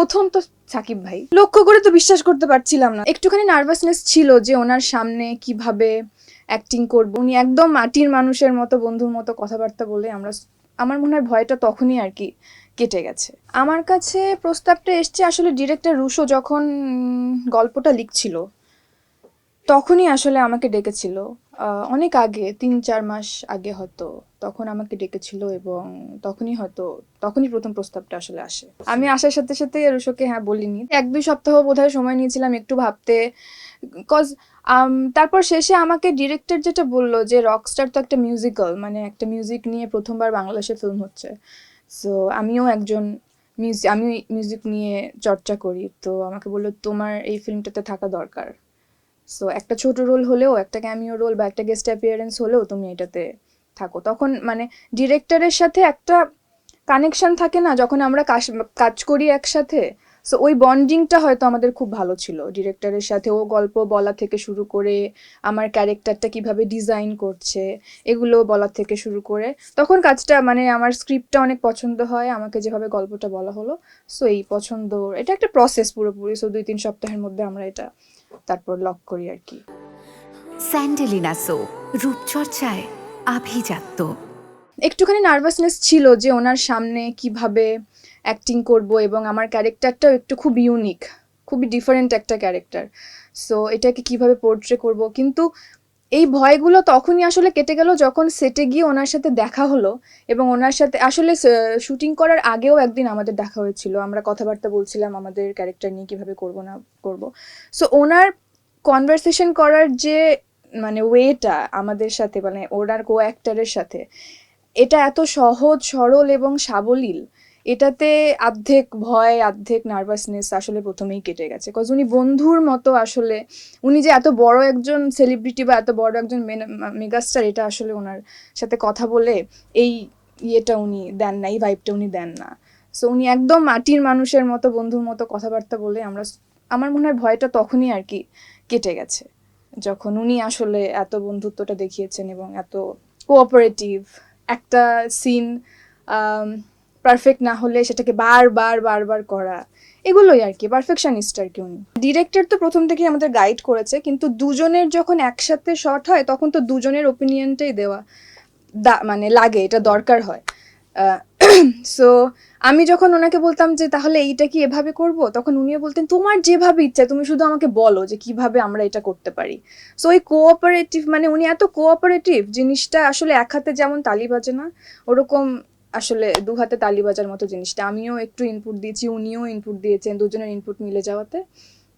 প্রথম তো সাকিব ভাই, লক্ষ্য করে তো বিশ্বাস করতে পারছিলাম না। একটুখানি নার্ভাসনেস ছিল যে ওনার সামনে কিভাবে অ্যাক্টিং করবো। উনি একদম মাটির মানুষের মতো, বন্ধুর মতো কথাবার্তা বলে আমার মনে হয় ভয়টা তখনই আর কি কেটে গেছে। আমার কাছে প্রস্তাবটা এসছে আসলে ডিরেক্টর রুশো যখন গল্পটা লিখছিল তখনই আসলে আমাকে ডেকেছিল। অনেক আগে, 3-4 মাস আগে হয়তো, তখন আমাকে ডেকেছিল এবং তখনই প্রথম প্রস্তাবটা আসলে আসে। আমি আসার সাথে সাথে রুশোকে হ্যাঁ বলিনি, 1-2 সপ্তাহ বোধহয় সময় নিয়েছিলাম একটু ভাবতে। কজ তারপর শেষে আমাকে ডিরেক্টর যেটা বললো যে রকস্টার তো একটা মিউজিক্যাল, মানে একটা মিউজিক নিয়ে প্রথমবার বাংলাদেশে ফিল্ম হচ্ছে। সো আমি মিউজিক নিয়ে চর্চা করি, তো আমাকে বললো তোমার এই ফিল্মটাতে থাকা দরকার। সো একটা ছোট রোল হলেও, একটা ক্যামিও রোল বা একটা গেস্ট অ্যাপিয়ারেন্স হলেও তুমি এটাতে থাকো। তখন মানে ডিরেক্টরের সাথে একটা কানেকশন থাকে না যখন আমরা কাজ করি একসাথে। সো ওই বন্ডিংটা হয়তো আমাদের খুব ভালো ছিল ডিরেক্টরের সাথে। ও গল্প বলা থেকে শুরু করে আমার ক্যারেক্টারটা কিভাবে ডিজাইন করছে এগুলো বলা থেকে শুরু করে, তখন কাজটা মানে আমার স্ক্রিপ্টটা অনেক পছন্দ হয়, আমাকে যেভাবে গল্পটা বলা হলো। সো এই পছন্দ, এটা একটা প্রসেস পুরোপুরি। সো 2-3 সপ্তাহের মধ্যে আমরা এটা তারপর লক করি আর কি। স্যান্ডেলিনা সো, রূপচর্চায় আভিজাত্য। একটুখানি নার্ভাসনেস ছিল যে ওনার সামনে কিভাবে অ্যাক্টিং করব এবং আমার ক্যারেক্টারটাও একটু খুব ইউনিক, খুবই ডিফারেন্ট একটা ক্যারেক্টার। সো এটাকে কিভাবে পোর্ট্রে করব, কিন্তু এই ভয়গুলো তখনই আসলে কেটে গেল যখন সেটে গিয়ে ওনার সাথে দেখা হলো। এবং ওনার সাথে আসলে শুটিং করার আগেও একদিন আমাদের দেখা হয়েছিল, আমরা কথাবার্তা বলছিলাম আমাদের ক্যারেক্টার নিয়ে কিভাবে করব না করব। সো ওনার কনভারসেশন করার যে মানে ওয়েটা আমাদের সাথে, মানে ওনার কো অ্যাক্টারের সাথে, এটা এত সহজ সরল এবং সাবলীল, এটাতে আর্ধেক ভয় আর্ধেক নার্ভাসনেস আসলে প্রথমেই কেটে গেছে। কজ উনি বন্ধুর মতো আসলে, উনি যে এত বড় একজন সেলিব্রিটি বা এত বড় একজন মেগাস্টার, এটা আসলে ওনার সাথে কথা বলে এই ইয়েটা উনি দেন না, এই ভাইবটা উনি দেন না। সো উনি একদম মাটির মানুষের মতো, বন্ধুর মতো কথাবার্তা বলে আমার মনে হয় ভয়টা তখনই আর কি কেটে গেছে, যখন উনি আসলে এত বন্ধুত্বটা দেখিয়েছেন এবং এত কোঅপারেটিভ। একটা সিন পারফেক্ট না হলে সেটাকে বারবার করা, এগুলোই আর কি, পারফেকশনিস্ট আর কি উনি। ডিরেক্টর তো প্রথম থেকেই আমাদের গাইড করেছে, কিন্তু দুজনের যখন একসাথে শট হয় তখন তো দুজনের ওপিনিয়নটাই দেওয়া মানে লাগে, এটা দরকার হয়। সো আমি যখন ওনাকে বলতাম যে তাহলে এইটা কি এভাবে করব, তখন উনিও বলতেন তোমার যেভাবে ইচ্ছা, তুমি শুধু আমাকে বলো যে কিভাবে আমরা এটা করতে পারি। সো ওই কোঅপারেটিভ, মানে উনি এত কোঅপারেটিভ, জিনিসটা আসলে এক হাতে যেমন তালি বাজে না, ওরকম আসলে 2 হাতে তালি বাজার মতো জিনিসটা। আমিও একটু ইনপুট দিয়েছি, উনিও ইনপুট দিয়েছেন, দুজনের ইনপুট মিলে যাওয়াতে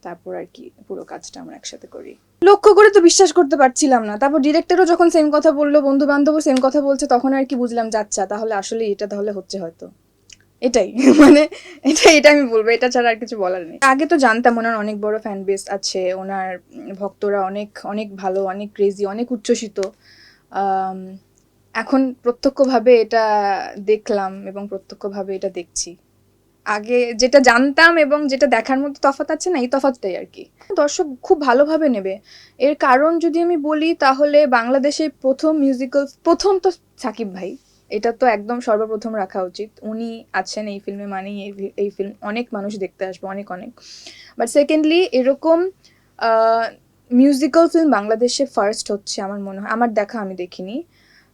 তারপর আর কি পুরো কাজটা আমরা একসাথে করি। লক্ষ্য করে তো বিশ্বাস করতে পারছিলাম না। তারপর ডিরেক্টরও যখন সেম কথা বললো, বন্ধু বান্ধবও সেম কথা বলছে, তখন আর কি বুঝলাম যাচ্ছা তাহলে আসলে এটা তাহলে হচ্ছে হয়তো, এটাই মানে এটা আমি বলবো, এটা ছাড়া আর কিছু বলার নেই। আগে তো জানতাম ওনার অনেক বড় ফ্যান বেস আছে, ওনার ভক্তরা অনেক অনেক ভালো, অনেক ক্রেজি, অনেক উচ্ছ্বসিত। এখন প্রত্যক্ষভাবে এটা দেখলাম এবং প্রত্যক্ষভাবে এটা দেখছি। আগে যেটা জানতাম এবং যেটা দেখার মধ্যে তফাৎ আছে না, এই তফাৎটাই আর কি। দর্শক খুব ভালোভাবে নেবে। এর কারণ যদি আমি বলি তাহলে বাংলাদেশে প্রথম তো সাকিব ভাই, এটা তো একদম সর্বপ্রথম রাখা উচিত। উনি আছেন এই ফিল্মে মানেই এই ফিল্ম অনেক মানুষ দেখতে আসবে, অনেক অনেক। বাট সেকেন্ডলি এরকম মিউজিক্যাল ফিল্ম বাংলাদেশে ফার্স্ট হচ্ছে আমার মনে হয়, আমার দেখা, আমি দেখিনি।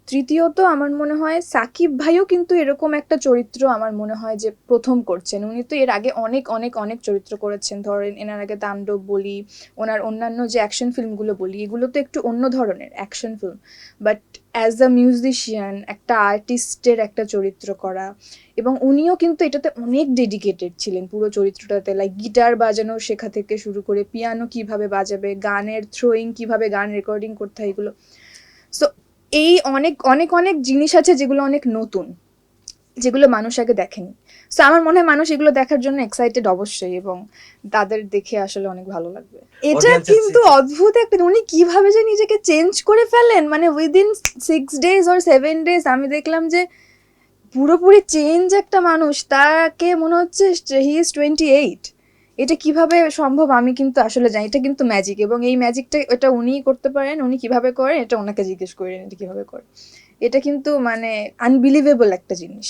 তৃতীয়ত আমার মনে হয় সাকিব ভাইও কিন্তু এরকম একটা চরিত্র আমার মনে হয় যে প্রথম করছেন। উনি তো এর আগে অনেক অনেক অনেক চরিত্র করেছেন, ধরেন এনার আগে তাণ্ডব বলি, ওনার অন্যান্য যে অ্যাকশন ফিল্মগুলো বলি, এগুলো তো একটু অন্য ধরনের action film. But as a musician, একটা আর্টিস্টের একটা চরিত্র করা, এবং উনিও কিন্তু এটাতে অনেক ডেডিকেটেড ছিলেন পুরো চরিত্রটাতে। লাইক গিটার বাজানো শেখা থেকে শুরু করে পিয়ানো কিভাবে বাজাবে, গানের থ্রোয়িং কিভাবে, গান রেকর্ডিং করতে হয়, এগুলো। সো এই অনেক অনেক অনেক জিনিস আছে যেগুলো অনেক নতুন, যেগুলো মানুষ আগে দেখেনি। সো আমার মনে হয় মানুষ এগুলো দেখার জন্য এক্সাইটেড অবশ্যই, এবং তাদের দেখে আসলে অনেক ভালো লাগবে। এটা কিন্তু অদ্ভুত একটা, উনি কিভাবে যে নিজেকে চেঞ্জ করে ফেলেন, মানে উইদিন 6 days or 7 days আমি দেখলাম যে পুরোপুরি চেঞ্জ একটা মানুষ, তাকে মনে হচ্ছে হি ইজ 28। এটা কিভাবে সম্ভব আমি কিন্তু আসলে জানি, এটা কিন্তু ম্যাজিক, এবং এই ম্যাজিকটা এটা উনিই করতে পারেন। উনি কিভাবে করেন এটা ওনাকে জিজ্ঞেস করেন, এটা কিভাবে করে, এটা কিন্তু মানে আনবিলিভেবল একটা জিনিস।